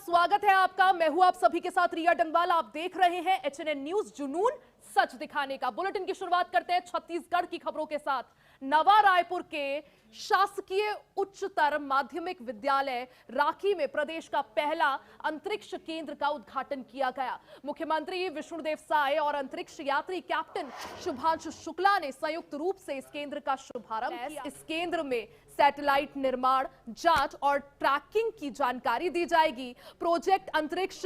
स्वागत है आपका। मैं हूं आप सभी के साथ रिया डंगवाल। आप देख रहे हैं एचएनएन न्यूज, जुनून सच दिखाने का। बुलेटिन की शुरुआत करते हैं छत्तीसगढ़ की खबरों के साथ। नवा रायपुर के शासकीय उच्चतर माध्यमिक विद्यालय राखी में प्रदेश का पहला अंतरिक्ष केंद्र का उद्घाटन किया गया। मुख्यमंत्री विष्णुदेव साय और अंतरिक्ष यात्री कैप्टन शुभांशु शुक्ला ने संयुक्त रूप से इस केंद्र का शुभारंभ किया। इस केंद्र में सैटेलाइट निर्माण, जांच और ट्रैकिंग की जानकारी दी जाएगी। प्रोजेक्ट अंतरिक्ष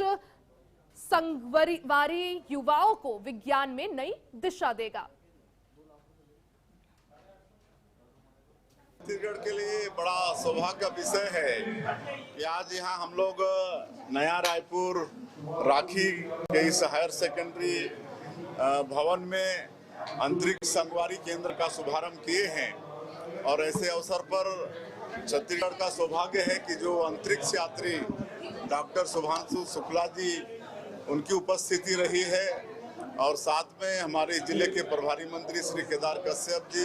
संगवारी युवाओं को विज्ञान में नई दिशा देगा। छत्तीसगढ़ के लिए बड़ा सौभाग्य का विषय है कि आज यहाँ हम लोग नया रायपुर राखी के इस हायर सेकेंडरी भवन में अंतरिक्ष संगवारी केंद्र का शुभारंभ किए हैं। और ऐसे अवसर पर छत्तीसगढ़ का सौभाग्य है कि जो अंतरिक्ष यात्री डॉक्टर शुभांशु शुक्ला जी, उनकी उपस्थिति रही है। और साथ में हमारे जिले के प्रभारी मंत्री श्री केदार कश्यप जी,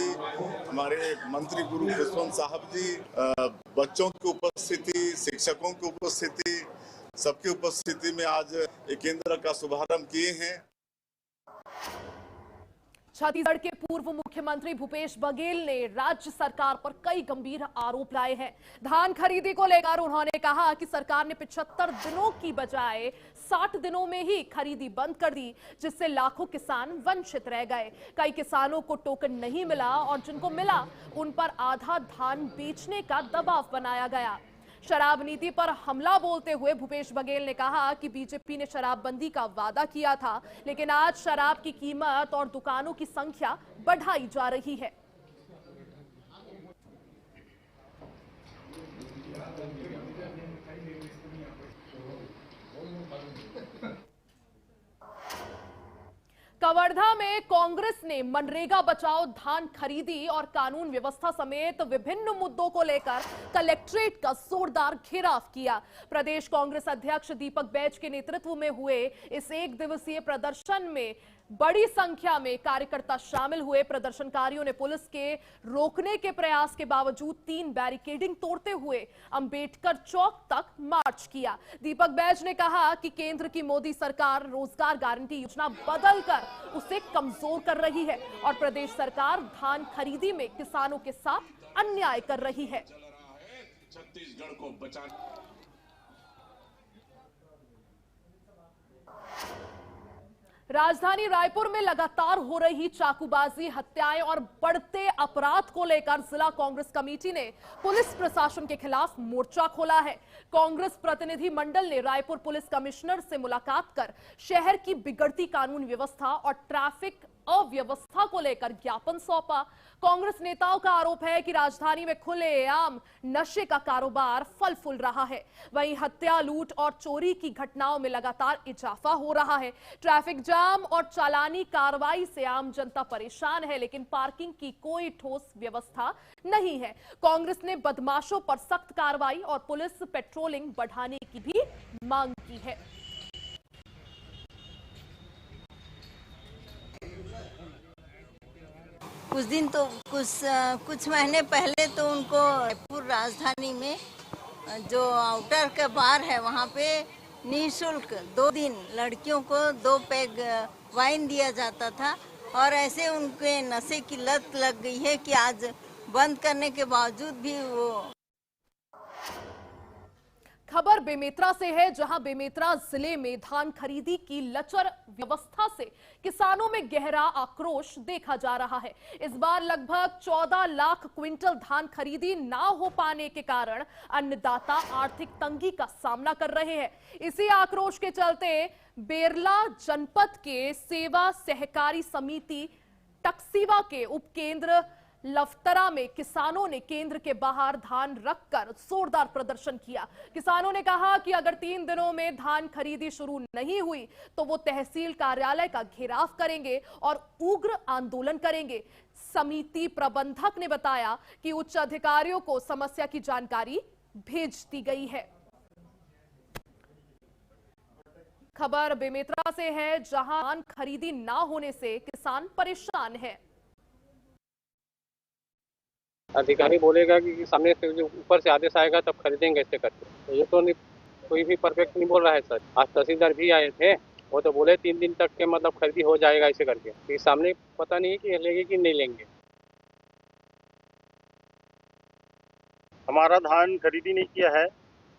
हमारे मंत्री गुरु खुशवंत साहब जी, बच्चों की उपस्थिति, शिक्षकों की उपस्थिति, सबकी उपस्थिति में आज एक केंद्र का शुभारंभ किए हैं। छत्तीसगढ़ के पूर्व मुख्यमंत्री भूपेश बघेल ने राज्य सरकार पर कई गंभीर आरोप लाए हैं। धान खरीदी को लेकर उन्होंने कहा कि सरकार ने 75 दिनों की बजाय 60 दिनों में ही खरीदी बंद कर दी, जिससे लाखों किसान वंचित रह गए। कई किसानों को टोकन नहीं मिला और जिनको मिला उन पर आधा धान बेचने का दबाव बनाया गया। शराब नीति पर हमला बोलते हुए भूपेश बघेल ने कहा कि बीजेपी ने शराबबंदी का वादा किया था, लेकिन आज शराब की कीमत और दुकानों की संख्या बढ़ाई जा रही है। कवर्धा में कांग्रेस ने मनरेगा बचाओ, धान खरीदी और कानून व्यवस्था समेत विभिन्न मुद्दों को लेकर कलेक्ट्रेट का जोरदार घेराव किया। प्रदेश कांग्रेस अध्यक्ष दीपक बैज के नेतृत्व में हुए इस एक दिवसीय प्रदर्शन में बड़ी संख्या में कार्यकर्ता शामिल हुए। प्रदर्शनकारियों ने पुलिस के रोकने के प्रयास के बावजूद 3 बैरिकेडिंग तोड़ते हुए अंबेडकर चौक तक मार्च किया। दीपक बैज ने कहा कि केंद्र की मोदी सरकार रोजगार गारंटी योजना बदलकर उसे कमजोर कर रही है और प्रदेश सरकार धान खरीदी में किसानों के साथ अन्याय कर रही है। छत्तीसगढ़ को बचाने राजधानी रायपुर में लगातार हो रही चाकूबाजी, हत्याएं और बढ़ते अपराध को लेकर जिला कांग्रेस कमेटी ने पुलिस प्रशासन के खिलाफ मोर्चा खोला है। कांग्रेस प्रतिनिधि मंडल ने रायपुर पुलिस कमिश्नर से मुलाकात कर शहर की बिगड़ती कानून व्यवस्था और ट्रैफिक अव्यवस्था को लेकर ज्ञापन सौंपा। कांग्रेस नेताओं का आरोप है कि राजधानी में खुलेआम नशे का कारोबार फल फूल रहा है। वहीं हत्या, लूट और चोरी की घटनाओं में लगातार इजाफा हो रहा है। ट्रैफिक जाम और चालानी कार्रवाई से आम जनता परेशान है, लेकिन पार्किंग की कोई ठोस व्यवस्था नहीं है। कांग्रेस ने बदमाशों पर सख्त कार्रवाई और पुलिस पेट्रोलिंग बढ़ाने की भी मांग की है। कुछ दिन तो कुछ महीने पहले तो उनको रायपुर राजधानी में जो आउटर के बार है वहाँ पे निःशुल्क 2 दिन लड़कियों को 2 पैग वाइन दिया जाता था और ऐसे उनके नशे की लत लग गई है कि आज बंद करने के बावजूद भी वो। खबर बेमेतरा से है, जहां बेमेतरा जिले में धान खरीदी की लचर व्यवस्था से किसानों में गहरा आक्रोश देखा जा रहा है। इस बार लगभग 14 लाख क्विंटल धान खरीदी ना हो पाने के कारण अन्नदाता आर्थिक तंगी का सामना कर रहे हैं। इसी आक्रोश के चलते बेरला जनपद के सेवा सहकारी समिति टक्सीवा के उपकेंद्र लवतरा में किसानों ने केंद्र के बाहर धान रखकर जोरदार प्रदर्शन किया। किसानों ने कहा कि अगर 3 दिनों में धान खरीदी शुरू नहीं हुई तो वो तहसील कार्यालय का घेराव करेंगे और उग्र आंदोलन करेंगे। समिति प्रबंधक ने बताया कि उच्च अधिकारियों को समस्या की जानकारी भेज दी गई है। खबर बेमेतरा से है, जहां धान खरीदी ना होने से किसान परेशान है। अधिकारी बोलेगा कि सामने से जो ऊपर से आदेश आएगा तब खरीदेंगे ऐसे करके, तो ये तो नहीं कोई भी परफेक्ट नहीं बोल रहा है सर। आज तहसीलदार भी आए थे, वो तो बोले 3 दिन तक के मतलब खरीदी हो जाएगा ऐसे करके। कि सामने पता नहीं कि लेंगे कि नहीं लेंगे। हमारा धान खरीदी नहीं किया है,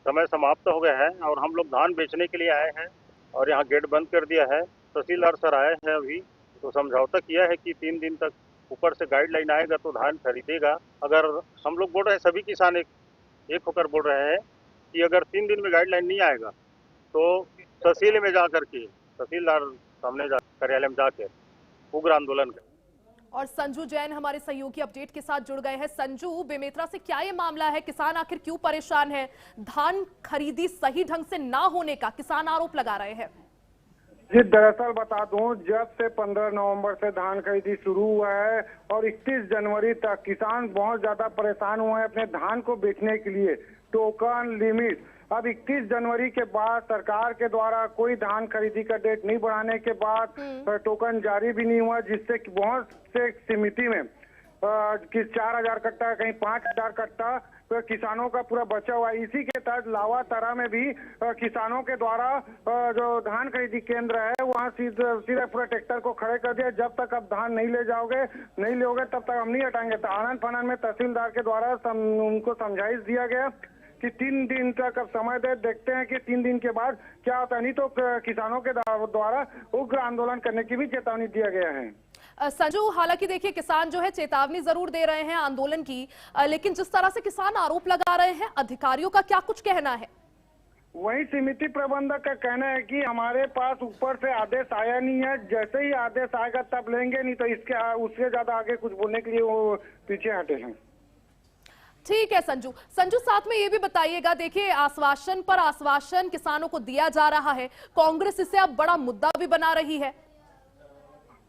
समय समाप्त हो गया है और हम लोग धान बेचने के लिए आए हैं और यहाँ गेट बंद कर दिया है। तहसीलदार सर आए हैं अभी, तो समझौता किया है कि 3 दिन तक ऊपर से गाइडलाइन आएगा तो धान खरीदेगा। अगर हम लोग बोल रहे हैं, सभी किसान एक होकर बोल रहे हैं कि अगर 3 दिन में गाइडलाइन नहीं आएगा तो तहसील में जा करके, तहसीलदार सामने कार्यालय में जाकर उग्र आंदोलन करें। और संजू जैन हमारे सहयोगी अपडेट के साथ जुड़ गए हैं। संजू, बेमेतरा से क्या ये मामला है? किसान आखिर क्यों परेशान है? धान खरीदी सही ढंग से ना होने का किसान आरोप लगा रहे हैं। जी, दरअसल बता दूं, जब से 15 नवंबर से धान खरीदी शुरू हुआ है और 31 जनवरी तक किसान बहुत ज्यादा परेशान हुए हैं अपने धान को बेचने के लिए। टोकन लिमिट अब 31 जनवरी के बाद सरकार के द्वारा कोई धान खरीदी का डेट नहीं बढ़ाने के बाद टोकन जारी भी नहीं हुआ, जिससे कि बहुत से समिति में कि 4000 कट्टा, कहीं 5000 कट्टा तो किसानों का पूरा बचा हुआ है। इसी के तहत लावातरा में भी किसानों के द्वारा जो धान खरीदी केंद्र है वहाँ सीधा पूरा ट्रैक्टर को खड़े कर दिया। जब तक आप धान नहीं ले जाओगे, नहीं लोगे, तब तक हम नहीं हटाएंगे। तो आनंद फानंद में तहसीलदार के द्वारा उनको समझाइश दिया गया कि 3 दिन तक अब समय दे, देखते हैं कि 3 दिन के बाद क्या होता है। नहीं तो किसानों के द्वारा उग्र आंदोलन करने की भी चेतावनी दिया गया है। संजू, हालांकि देखिए, किसान जो है चेतावनी जरूर दे रहे हैं आंदोलन की, लेकिन जिस तरह से किसान आरोप लगा रहे हैं, अधिकारियों का क्या कुछ कहना है? वही समिति प्रबंधक का कहना है कि हमारे पास ऊपर से आदेश आया नहीं है, जैसे ही आदेश आएगा तब लेंगे, नहीं तो उससे ज्यादा आगे कुछ बोलने के लिए वो पीछे हटे हैं। ठीक है संजू, साथ में ये भी बताइएगा, देखिए आश्वासन पर आश्वासन किसानों को दिया जा रहा है, कांग्रेस इसे अब बड़ा मुद्दा भी बना रही है।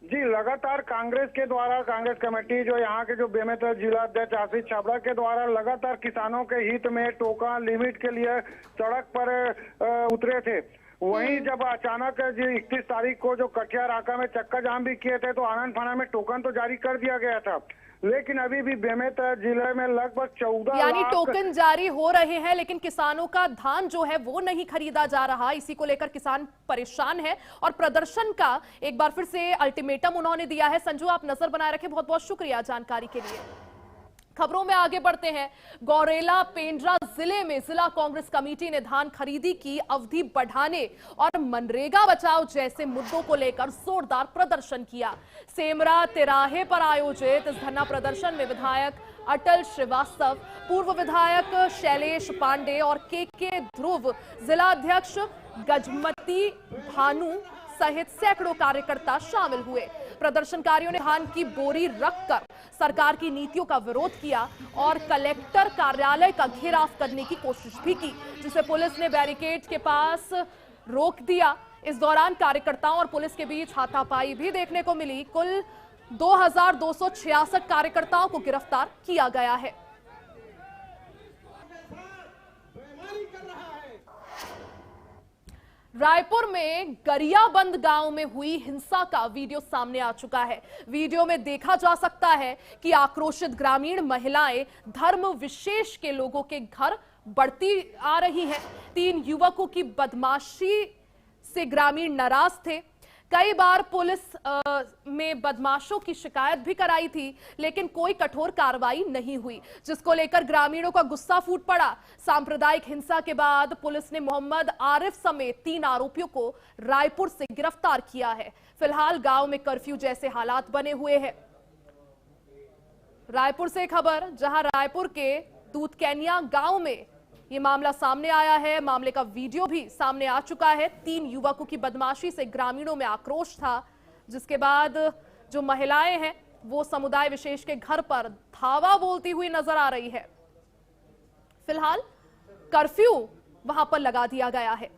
जी, लगातार कांग्रेस के द्वारा, कांग्रेस कमेटी जो यहाँ के जो बेमेतरा जिला अध्यक्ष आशीष छाबड़ा के द्वारा लगातार किसानों के हित में टोकन लिमिट के लिए सड़क पर उतरे थे। वहीं जब अचानक जो 31 तारीख को जो कटिया राका में चक्का जाम भी किए थे तो आनंद फानंद में टोकन तो जारी कर दिया गया था, लेकिन अभी भी बेमेतरा जिले में लगभग 14 यानी टोकन जारी हो रहे हैं, लेकिन किसानों का धान जो है वो नहीं खरीदा जा रहा। इसी को लेकर किसान परेशान है और प्रदर्शन का एक बार फिर से अल्टीमेटम उन्होंने दिया है। संजू, आप नजर बनाए रखें, बहुत बहुत शुक्रिया जानकारी के लिए। खबरों में आगे बढ़ते हैं। गौरेला पेंड्रा जिले में जिला कांग्रेस कमेटी ने धान खरीदी की अवधि बढ़ाने और मनरेगा बचाओ जैसे मुद्दों को लेकर जोरदार प्रदर्शन किया। सेमरा तिराहे पर आयोजित इस धरना प्रदर्शन में विधायक अटल श्रीवास्तव, पूर्व विधायक शैलेश पांडे और के ध्रुव, जिला अध्यक्ष गजमती भानु सहित सैकड़ों कार्यकर्ता शामिल हुए। प्रदर्शनकारियों ने धान की बोरी रखकर सरकार की नीतियों का विरोध किया और कलेक्टर कार्यालय का घेराव करने की कोशिश भी की, जिसे पुलिस ने बैरिकेड के पास रोक दिया। इस दौरान कार्यकर्ताओं और पुलिस के बीच हाथापाई भी देखने को मिली। कुल 2266 कार्यकर्ताओं को गिरफ्तार किया गया है। रायपुर में गरियाबंद गांव में हुई हिंसा का वीडियो सामने आ चुका है। वीडियो में देखा जा सकता है कि आक्रोशित ग्रामीण महिलाएं धर्म विशेष के लोगों के घर बढ़ती आ रही हैं। 3 युवकों की बदमाशी से ग्रामीण नाराज थे। कई बार पुलिस में बदमाशों की शिकायत भी कराई थी, लेकिन कोई कठोर कार्रवाई नहीं हुई, जिसको लेकर ग्रामीणों का गुस्सा फूट पड़ा। सांप्रदायिक हिंसा के बाद पुलिस ने मोहम्मद आरिफ समेत 3 आरोपियों को रायपुर से गिरफ्तार किया है। फिलहाल गांव में कर्फ्यू जैसे हालात बने हुए हैं। रायपुर से खबर, जहां रायपुर के दूधकैनिया गांव में ये मामला सामने आया है। मामले का वीडियो भी सामने आ चुका है। 3 युवकों की बदमाशी से ग्रामीणों में आक्रोश था, जिसके बाद जो महिलाएं हैं वो समुदाय विशेष के घर पर धावा बोलती हुई नजर आ रही है। फिलहाल कर्फ्यू वहां पर लगा दिया गया है।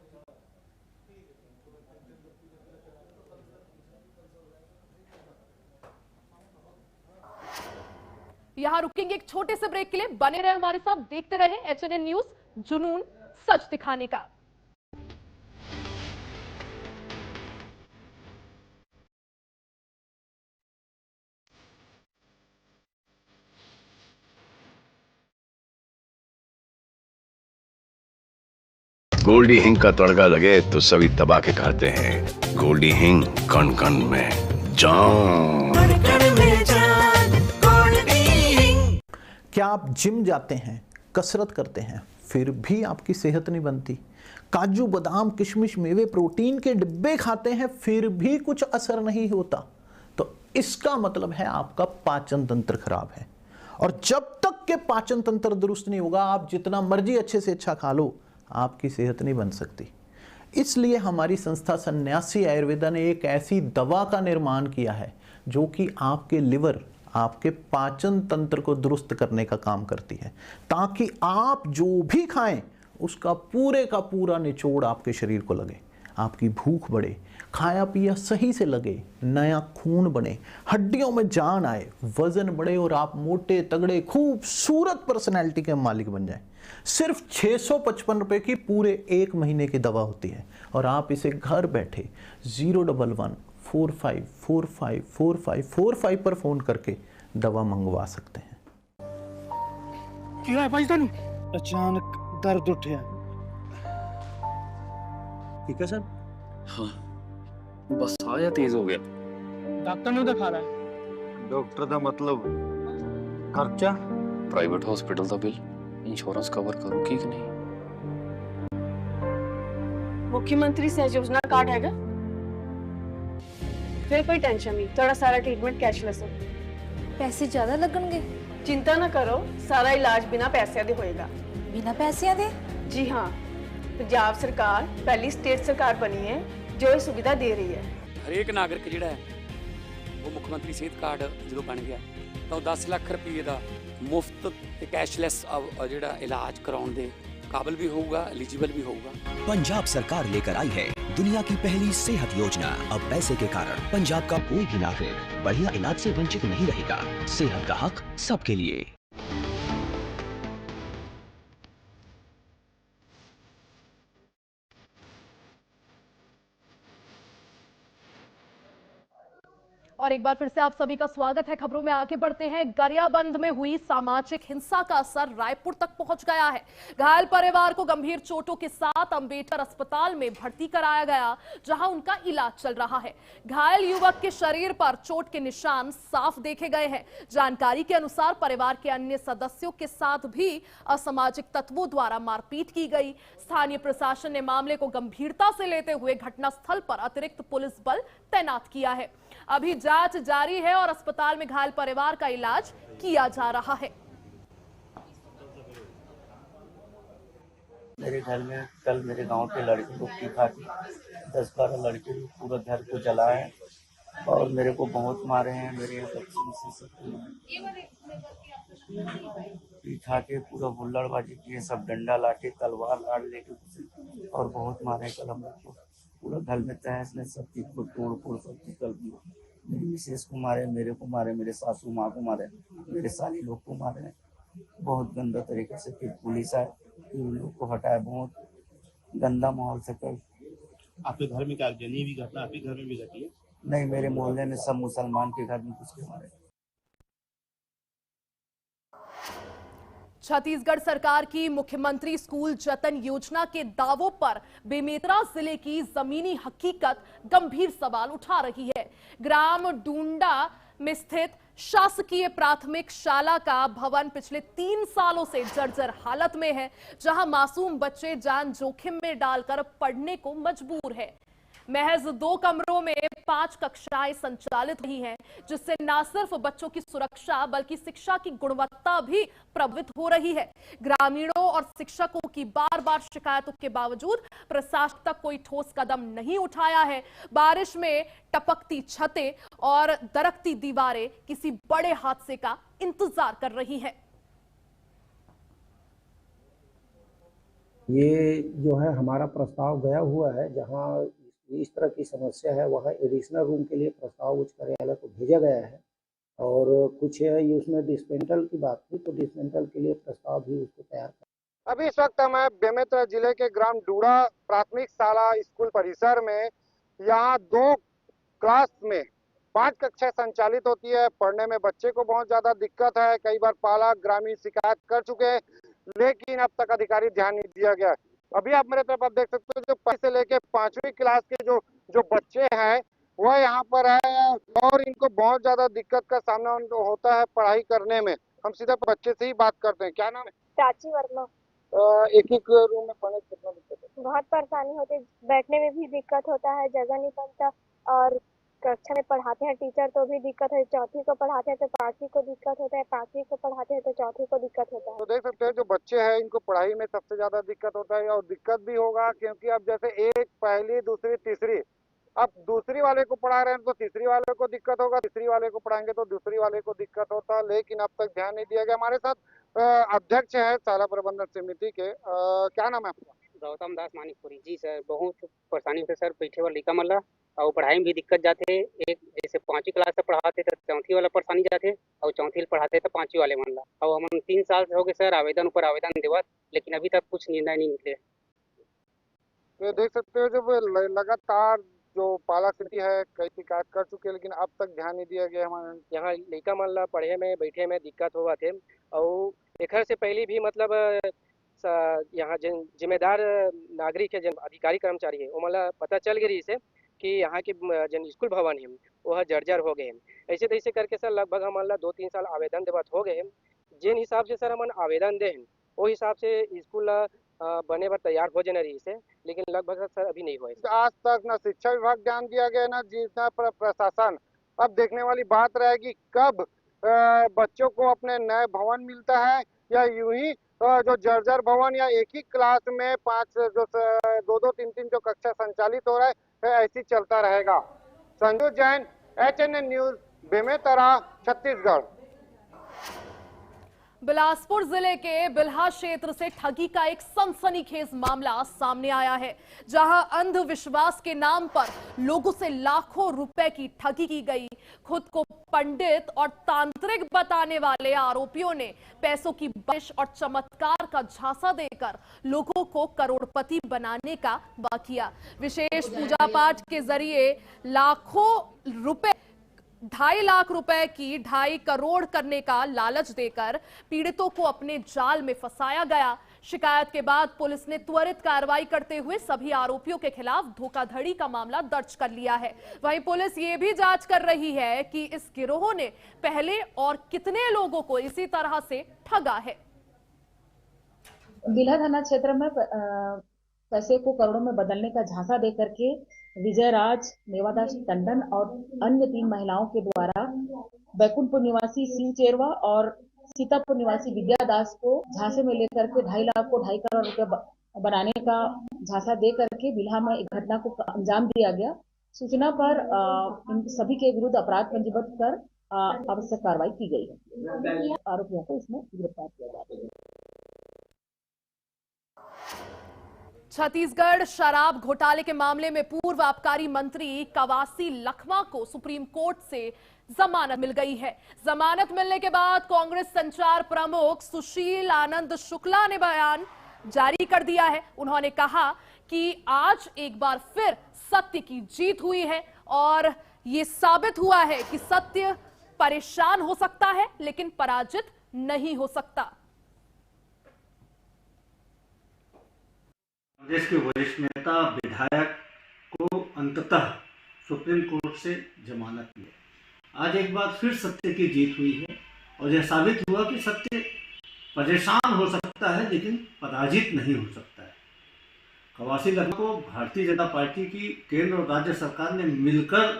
यहां रुकेंगे एक छोटे से ब्रेक के लिए। बने रहे हमारे साथ, देखते रहे HNN न्यूज, जुनून सच दिखाने का। गोल्डी हिंग का तड़का लगे तो सभी दबा के खाते हैं। गोल्डी हिंग, कण कण में जान। क्या आप जिम जाते हैं, कसरत करते हैं, फिर भी आपकी सेहत नहीं बनती? काजू बादाम किशमिश मेवे प्रोटीन के डिब्बे खाते हैं फिर भी कुछ असर नहीं होता? तो इसका मतलब है आपका पाचन तंत्र खराब है। और जब तक के पाचन तंत्र दुरुस्त नहीं होगा, आप जितना मर्जी अच्छे से अच्छा खा लो, आपकी सेहत नहीं बन सकती। इसलिए हमारी संस्था सन्यासी आयुर्वेदा ने एक ऐसी दवा का निर्माण किया है जो कि आपके लिवर, आपके पाचन तंत्र को दुरुस्त करने का काम करती है, ताकि आप जो भी खाएं उसका पूरे का पूरा निचोड़ आपके शरीर को लगे, आपकी भूख बढ़े, खाया पिया सही से लगे, नया खून बने, हड्डियों में जान आए, वजन बढ़े और आप मोटे तगड़े खूबसूरत पर्सनैलिटी के मालिक बन जाएं। सिर्फ 655 रुपए की पूरे 1 महीने की दवा होती है और आप इसे घर बैठे 011-45454545 पर फोन करके दवा मंगवा सकते हैं। क्या है भाई तनु? अचानक दर्द उठा। ठीक है सर? हाँ, बस आया तेज हो गया। डॉक्टर ने दिखा रहा है। डॉक्टर का मतलब खर्चा? प्राइवेट हॉस्पिटल का बिल इंश्योरेंस कवर करूगी कि नहीं? मुख्यमंत्री सहज योजना कार्ड हैगा? फिर कोई टेंशन नहीं, थोड़ा सारा ट्रीटमेंट कैशलेस है। पैसे ज्यादा लगणगे? चिंता ना करो, सारा इलाज बिना पैसे दे होएगा। बिना पैसे दे? जी हाँ, पंजाब सरकार पहली स्टेट सरकार बनी है जो ये सुविधा दे रही है। हरेक नागरिक जिहड़ा है वो मुख्यमंत्री सेहत कार्ड जो बन गया तो 10 लाख रुपये का मुफ्त ते कैशलैस जिहड़ा इलाज कराउण दे काबिल भी होगा, एलिजिबल भी होगा। पंजाब सरकार लेकर आई है दुनिया की पहली सेहत योजना। अब पैसे के कारण पंजाब का कोई भी नागरिक बढ़िया इलाज से वंचित नहीं रहेगा। सेहत का हक सबके लिए। और एक बार फिर से आप सभी का स्वागत है। खबरों में आगे बढ़ते हैं। गरियाबंद में हुई सामाजिक हिंसा का असर रायपुर तक पहुंच गया है। घायल परिवार को गंभीर चोटों के साथ अंबेडकर अस्पताल में भर्ती कराया गया, जहां उनका इलाज चल रहा है। घायल युवक के शरीर पर चोट के निशान साफ देखे गए हैं। जानकारी के अनुसार परिवार के अन्य सदस्यों के साथ भी असामाजिक तत्वों द्वारा मारपीट की गई। स्थानीय प्रशासन ने मामले को गंभीरता से लेते हुए घटनास्थल पर अतिरिक्त पुलिस बल तैनात किया है। अभी जांच जारी है और अस्पताल में घायल परिवार का इलाज किया जा रहा है। मेरे घर में कल मेरे गांव के लड़के लोग की खा के 10-12 लड़के लोग पूरा घर को जलाए और मेरे को बहुत मारे हैं। मेरे बच्चे से खा के पूरा हुल्लड़बाजी किए, सब डंडा लाठी तलवार लाड़ लेके और बहुत मारे। कल हम लोग को पूरा घर में तहस ने सब चीज को तोड़ फोड़ सब चीज कर दिया। मेरी मिसेस को मारे, मेरे को मारे, मेरे सासू माँ को मारे, मेरे साली लोग को मारे। बहुत गंदा तरीके से फिर पुलिस आए, फिर उन लोग को हटाया। बहुत गंदा माहौल से कल। आपके घर में क्या जनी भी घटना आपके घर में भी घटी है? नहीं, मेरे मोहल्ले में सब मुसलमान के घर में कुछ के मारे। छत्तीसगढ़ सरकार की मुख्यमंत्री स्कूल जतन योजना के दावों पर बेमेतरा जिले की जमीनी हकीकत गंभीर सवाल उठा रही है। ग्राम डूंडा में स्थित शासकीय प्राथमिक शाला का भवन पिछले 3 सालों से जर्जर हालत में है, जहां मासूम बच्चे जान जोखिम में डालकर पढ़ने को मजबूर है। महज 2 कमरों में 5 कक्षाएं संचालित रही हैं, जिससे न सिर्फ बच्चों की सुरक्षा बल्कि शिक्षा की गुणवत्ता भी प्रभावित हो रही है। ग्रामीणों और शिक्षकों की बार-बार शिकायतों के बावजूद प्रशासन तक कोई ठोस कदम नहीं उठाया है। बारिश में टपकती छतें और दरकती दीवारें किसी बड़े हादसे का इंतजार कर रही है। ये जो है हमारा प्रस्ताव गया हुआ है, जहां इस तरह की समस्या है वहाँ एडिशनल रूम के लिए प्रस्ताव उच्च कार्यालय को भेजा गया है। और कुछ है ये उसमें डिस्पेंटल की बात थी, तो डिस्पेंटल के लिए प्रस्ताव भी उसको तैयार कर। अभी इस वक्त मैं बेमेतरा जिले के ग्राम डूड़ा प्राथमिक शाला स्कूल परिसर में, यहाँ 2 क्लास में 5 कक्षा संचालित होती है। पढ़ने में बच्चे को बहुत ज्यादा दिक्कत है। कई बार पालक ग्रामीण शिकायत कर चुके हैं, लेकिन अब तक अधिकारी ध्यान नहीं दिया गया। अभी आप मेरे तरफ आप देख सकते हो जो 1 से लेके 5वीं क्लास के जो बच्चे हैं वह यहाँ पर है और इनको बहुत ज्यादा दिक्कत का सामना उनको होता है पढ़ाई करने में। हम सीधा बच्चे से ही बात करते हैं। क्या नाम है? प्राची वर्मा। एक ही रूम में पढ़ने से कितना दिक्कत है? बहुत परेशानी होती है, बैठने में भी दिक्कत होता है, जगह नहीं बनता और कक्षा में पढ़ाते हैं टीचर तो भी दिक्कत है, चौथी को पढ़ाते हैं तो 5वीं को दिक्कत होता है, 5वीं को पढ़ाते हैं तो चौथी को दिक्कत होता है। तो देख सकते हैं जो बच्चे हैं इनको पढ़ाई में सबसे ज्यादा दिक्कत होता है और दिक्कत भी होगा क्योंकि अब जैसे एक पहली दूसरी तीसरी, अब दूसरी वाले को पढ़ा रहे हैं तो तीसरी वाले को दिक्कत होगा, तीसरी वाले को पढ़ाएंगे तो दूसरी वाले को दिक्कत होता है, लेकिन अब तक ध्यान नहीं दिया गया। हमारे साथ अध्यक्ष है शाला प्रबंधन समिति के, क्या नाम है आपका? गौतम दास मानिकपुरी। जी सर, बहुत परेशानी होते सर, बैठे वाला लिखा मल्ला और पढ़ाई में भी दिक्कत जाते। एक जैसे 5वीं क्लास से पढ़ाते तो चौथी वाला परेशानी जाते और चौथी पढ़ाते तो 5वीं वाले मल्ला। और हम 3 साल से हो गए सर आवेदन ऊपर आवेदन देवत, लेकिन अभी तक कुछ निर्णय नहीं निकले। तो देख सकते हो जब लगातार जो पाला स्थिति है कई शिकायत कर चुके हैं लेकिन अब तक ध्यान नहीं दिया गया। हमारे यहाँ लड़का मल्ला पढ़े में बैठे में दिक्कत हुआ थे और एक से पहले भी मतलब यहाँ जिम्मेदार नागरिक है, जन अधिकारी कर्मचारी है, वो मतलब पता चल गई से कि यहाँ के जन स्कूल भवन है वह जर्जर हो गए हैं। ऐसे तैसे करके सर लगभग हम 2-3 साल आवेदन देवत हो गए हैं। जिन हिसाब से सर हम आवेदन दे वो हिसाब से स्कूल बने पर तैयार हो जाने रही से, लेकिन लगभग सर अभी नहीं हुआ। आज तक न शिक्षा विभाग ध्यान दिया गया न जितना प्रशासन। अब देखने वाली बात रहेगी कब बच्चों को अपने नए भवन मिलता है या यूं ही जो जर्जर भवन या एक ही क्लास में 2-2, 3-3 जो कक्षा संचालित हो रहा है ऐसी चलता रहेगा। Sanju Jain, HNN news, Bemetara, Chhattisgarh. बिलासपुर जिले के बिल्हा क्षेत्र से ठगी का एक सनसनीखेज मामला सामने आया है, जहां अंधविश्वास के नाम पर लोगों से लाखों रुपए की ठगी की गई। खुद को पंडित और तांत्रिक बताने वाले आरोपियों ने पैसों की बारिश और चमत्कार का झांसा देकर लोगों को करोड़पति बनाने का वादा किया। विशेष पूजा पाठ के जरिए लाखों रुपए 2.5 लाख रुपए की 2.5 करोड़ करने का लालच देकर पीड़ितों को अपने जाल में फंसाया गया। शिकायत के बाद पुलिस ने त्वरित कार्रवाई करते हुए सभी आरोपियों के खिलाफ धोखाधड़ी का मामला दर्ज कर लिया है। वहीं पुलिस ये भी जांच कर रही है कि इस गिरोह ने पहले और कितने लोगों को इसी तरह से ठगा है। बिल्हा थाना क्षेत्र में पैसे को करोड़ों में बदलने का झांसा दे करके विजय राज, मेवादास टंडन और अन्य 3 महिलाओं के द्वारा बैकुंठपुर निवासी शिव चेरवा और सीतापुर निवासी विद्या दास को झांसे में लेकर के 2.5 लाख को 2.5 करोड़ रुपए बनाने का झांसा दे करके बिल्हा में एक घटना को अंजाम दिया गया। सूचना पर इन सभी के विरुद्ध अपराध पंजीबद्ध कर आवश्यक कार्रवाई की गई है। आरोपियों को इसमें गिरफ्तार किया जा रहा है। छत्तीसगढ़ शराब घोटाले के मामले में पूर्व आबकारी मंत्री कवासी लखमा को सुप्रीम कोर्ट से जमानत मिल गई है। जमानत मिलने के बाद कांग्रेस संचार प्रमुख सुशील आनंद शुक्ला ने बयान जारी कर दिया है। उन्होंने कहा कि आज एक बार फिर सत्य की जीत हुई है और ये साबित हुआ है कि सत्य परेशान हो सकता है लेकिन पराजित नहीं हो सकता। कांग्रेस के वरिष्ठ नेता विधायक को अंततः सुप्रीम कोर्ट से जमानत मिली। आज एक बार फिर सत्य की जीत हुई है और यह साबित हुआ कि सत्य परेशान हो सकता है लेकिन पराजित नहीं हो सकता है। कवासी लखमा को भारतीय जनता पार्टी की केंद्र और राज्य सरकार ने मिलकर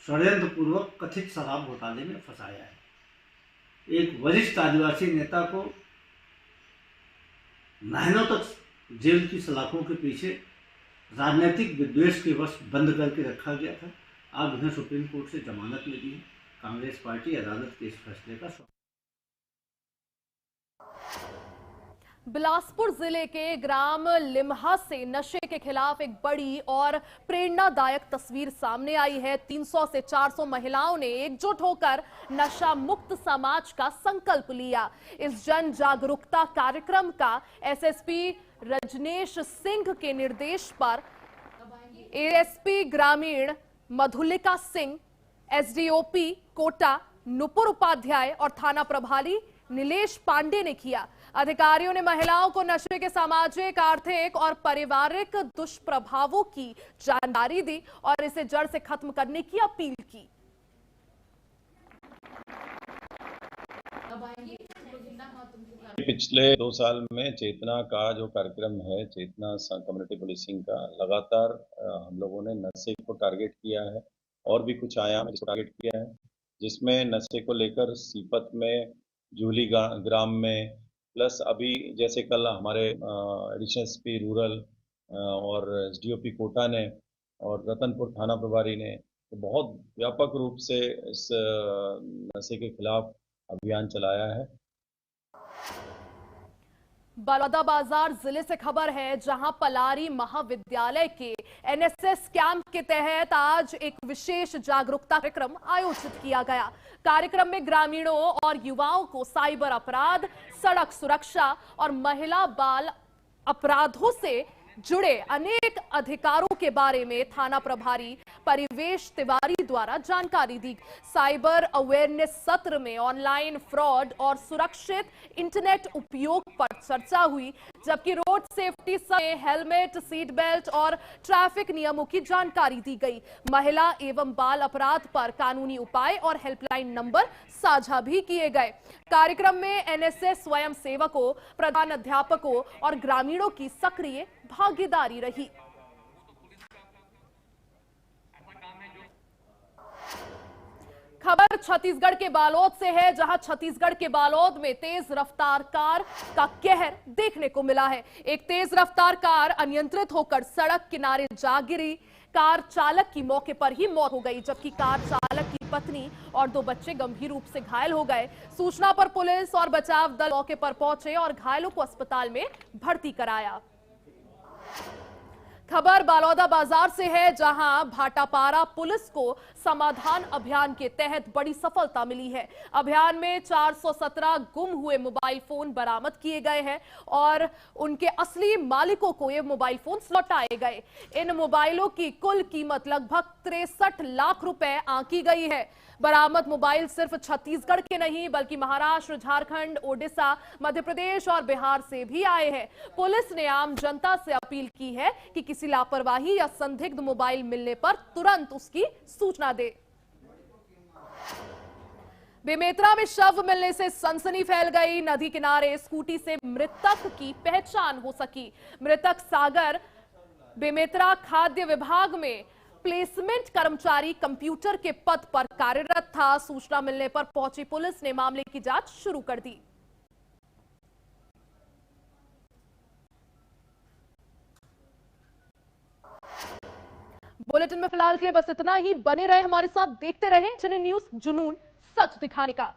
षड्यंत्र पूर्वक कथित शराब घोटाले में फंसाया है। एक वरिष्ठ आदिवासी नेता को महीनों तक जेल की सलाखों के पीछे राजनीतिक विद्वेष के वश बंद करके रखा गया था। आज उन्हें सुप्रीम कोर्ट से जमानत मिली है। कांग्रेस पार्टी अदालत के इस फैसले का स्वागत। बिलासपुर जिले के ग्राम लिम्हा से नशे के खिलाफ एक बड़ी और प्रेरणादायक तस्वीर सामने आई है। 300 से 400 महिलाओं ने एकजुट होकर नशा मुक्त समाज का संकल्प लिया। इस जन जागरूकता कार्यक्रम का एसएसपी रजनेश सिंह के निर्देश पर एएसपी ग्रामीण मधुलिका सिंह, एसडीओपी कोटा नुपुर उपाध्याय और थाना प्रभारी नीलेश पांडे ने किया। अधिकारियों ने महिलाओं को नशे के सामाजिक, आर्थिक और पारिवारिक दुष्प्रभावों की जानकारी दी और इसे जड़ से खत्म करने की अपील की। पिछले 2 साल में चेतना का जो कार्यक्रम है, चेतना कम्युनिटी पुलिसिंग का, लगातार हम लोगों ने नशे को टारगेट किया है और भी कुछ आयाम इसको टारगेट किया है, जिसमें नशे को लेकर सीपत में, जूली ग्राम में, प्लस अभी जैसे कल हमारे एडिशनल एसपी रूरल और एसडीओपी कोटा ने और रतनपुर थाना प्रभारी ने तो बहुत व्यापक रूप से इस नशे के खिलाफ अभियान चलाया है। बलौदाबाजार जिले से खबर है, जहां पलारी महाविद्यालय के एनएसएस कैंप के तहत आज एक विशेष जागरूकता कार्यक्रम आयोजित किया गया। कार्यक्रम में ग्रामीणों और युवाओं को साइबर अपराध, सड़क सुरक्षा और महिला बाल अपराधों से जुड़े अनेक अधिकारों के बारे में थाना प्रभारी परिवेश तिवारी द्वारा जानकारी दी। साइबर अवेयरनेस सत्र में ऑनलाइन फ्रॉड और सुरक्षित इंटरनेट उपयोग पर चर्चा हुई, जबकि रोड सेफ्टी समेत हेलमेट, सीट बेल्ट और ट्रैफिक नियमों की जानकारी दी गई। महिला एवं बाल अपराध पर कानूनी उपाय और हेल्पलाइन नंबर साझा भी किए गए। कार्यक्रम में एनएसएस स्वयं सेवकों, प्रधान अध्यापकों और ग्रामीणों की सक्रिय भागीदारी रही। खबर छत्तीसगढ़ के बालोद से है, जहां छत्तीसगढ़ के बालोद में तेज रफ्तार कार का कहर देखने को मिला है। एक तेज रफ्तार कार अनियंत्रित होकर सड़क किनारे जा गिरी। कार चालक की मौके पर ही मौत हो गई, जबकि कार चालक की पत्नी और 2 बच्चे गंभीर रूप से घायल हो गए। सूचना पर पुलिस और बचाव दल मौके पर पहुंचे और घायलों को अस्पताल में भर्ती कराया। खबर बलौदाबाजार से है, जहां भाटापारा पुलिस को समाधान अभियान के तहत बड़ी सफलता मिली है। अभियान में 417 गुम हुए मोबाइल फोन बरामद किए गए हैं और उनके असली मालिकों को ये मोबाइल फोन लौटाए गए। इन मोबाइलों की कुल कीमत लगभग 63 लाख रुपए आंकी गई है। बरामद मोबाइल सिर्फ छत्तीसगढ़ के नहीं बल्कि महाराष्ट्र, झारखंड, ओडिशा, मध्य प्रदेश और बिहार से भी आए हैं। पुलिस ने आम जनता से अपील की है कि किसी लापरवाही या संदिग्ध मोबाइल मिलने पर तुरंत उसकी सूचना दे। बेमेतरा में शव मिलने से सनसनी फैल गई। नदी किनारे स्कूटी से मृतक की पहचान हो सकी। मृतक सागर बेमेतरा खाद्य विभाग में प्लेसमेंट कर्मचारी कंप्यूटर के पद पर कार्यरत था। सूचना मिलने पर पहुंची पुलिस ने मामले की जांच शुरू कर दी। बुलेटिन में फिलहाल के लिए बस इतना ही। बने रहे हमारे साथ, देखते रहे चैनल न्यूज़, जुनून सच दिखाने का।